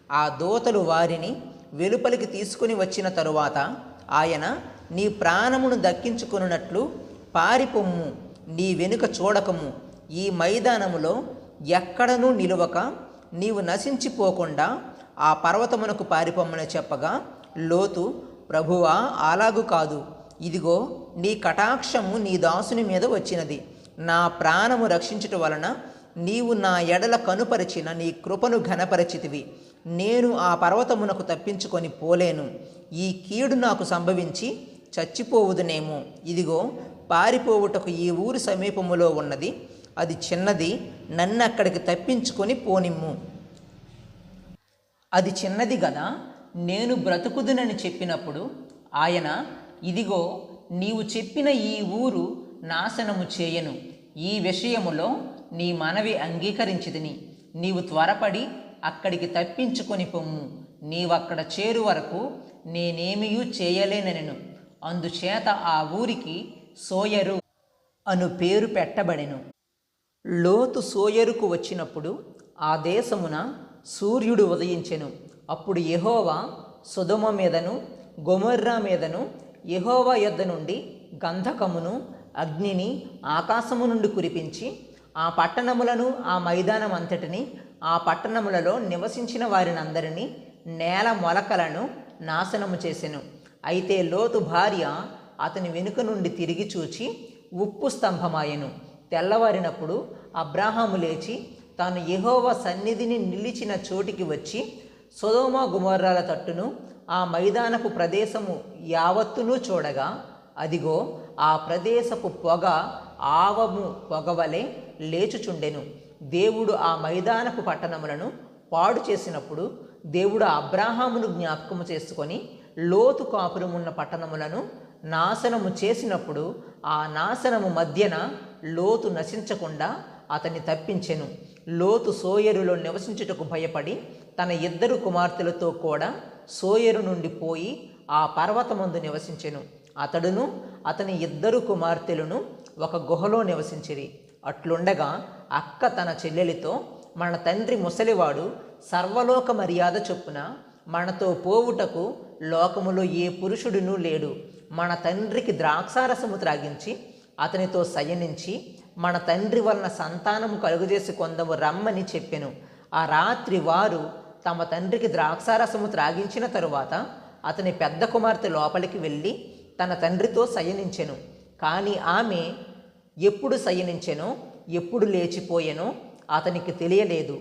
ఆ దూతలు వారిని వెలుపలికి తీసుకుని వచ్చిన తరువాత ఆయన, నీ ప్రాణమును దక్కించుకొనున్నట్లు పారిపొమ్ము, నీ వెనుక చూడకము, ఈ మైదానములో ఎక్కడనూ నిలువక నీవు నశించిపోకుండా ఆ పర్వతమునకు పారిపొమ్మని చెప్పగా, లోతు, ప్రభువా, అలాగు కాదు, ఇదిగో నీ కటాక్షము నీ దాసుని మీద వచ్చినది. నా ప్రాణము రక్షించుట వలన నీవు నా ఎడల కనుపరిచిన నీ కృపను ఘనపరచితివి. నేను ఆ పర్వతమునకు తప్పించుకొని పోలేను. ఈ కీడు నాకు సంభవించి చచ్చిపోవుదునేమో. ఇదిగో పారిపోవుటకు ఈ ఊరి సమీపములో ఉన్నది, అది చిన్నది, నన్ను అక్కడికి తప్పించుకొని పోనిమ్ము. అది చిన్నది గదా, నేను బ్రతుకుదునని చెప్పినప్పుడు ఆయన, ఇదిగో నీవు చెప్పిన ఈ ఊరు నాశనము చేయను. ఈ విషయములో నీ మనవి అంగీకరించితిని. నీవు త్వరపడి అక్కడికి తప్పించుకొని పొమ్ము. నీవక్కడ చేరు వరకు నేనేమియూ చేయలేనెను. అందుచేత ఆ ఊరికి సోయరు అను పేరు పెట్టబడెను. లోతు సోయరుకు వచ్చినప్పుడు ఆ దేశమున సూర్యుడు ఉదయించెను. అప్పుడు యెహోవా సొదొమ మీదను గొమొర్రా మీదను యెహోవా యొద్ద నుండి గంధకమును అగ్నిని ఆకాశము నుండి కురిపించి ఆ పట్టణములను ఆ మైదానం అంతటిని ఆ పట్టణములలో నివసించిన వారినందరినీ నేల మొలకలను నాశనము చేసెను. అయితే లోతు భార్య అతని వెనుక నుండి తిరిగి చూచి ఉప్పు స్తంభమాయెను. తెల్లవారినప్పుడు అబ్రాహాము లేచి తాను యెహోవా సన్నిధిని నిలిచిన చోటికి వచ్చి సొదొమ గొమొర్రాల తట్టును ఆ మైదానపు ప్రదేశము యావత్తును చూడగా, అదిగో ఆ ప్రదేశపు పొగ ఆవము పొగవలే లేచుచుండెను. దేవుడు ఆ మైదానపు పట్టణములను పాడు చేసినప్పుడు దేవుడు అబ్రాహామును జ్ఞాపకము చేసుకొని లోతు కాపురమున్న పట్టణములను నాశనము చేసినప్పుడు ఆ నాశనము మధ్యన లోతు నశించకుండా అతన్ని తప్పించెను. లోతు సోయరులో నివసించుటకు భయపడి తన 2 కుమార్తెలతో కూడా సోయరు నుండి పోయి ఆ పర్వతమందు నివసించెను. అతడును అతని 2 కుమార్తెలను ఒక గుహలో నివసించిరి. అట్లుండగా అక్క తన చెల్లెలితో, మన తండ్రి ముసలివాడు, సర్వలోక మర్యాద చొప్పున మనతో పోవుటకు లోకములో ఏ పురుషుడునూ లేడు. మన తండ్రికి ద్రాక్షారసము త్రాగించి అతనితో శయనించి మన తండ్రి వలన సంతానము కలుగజేసి కొందము రమ్మని చెప్పెను. ఆ రాత్రి వారు తమ తండ్రికి ద్రాక్షారసము త్రాగించిన తరువాత అతని పెద్ద కుమార్తె లోపలికి వెళ్ళి తన తండ్రితో శయనించెను. కానీ ఆమె ఎప్పుడు శయనించెనో ఎప్పుడు లేచిపోయెనో అతనికి తెలియలేదు.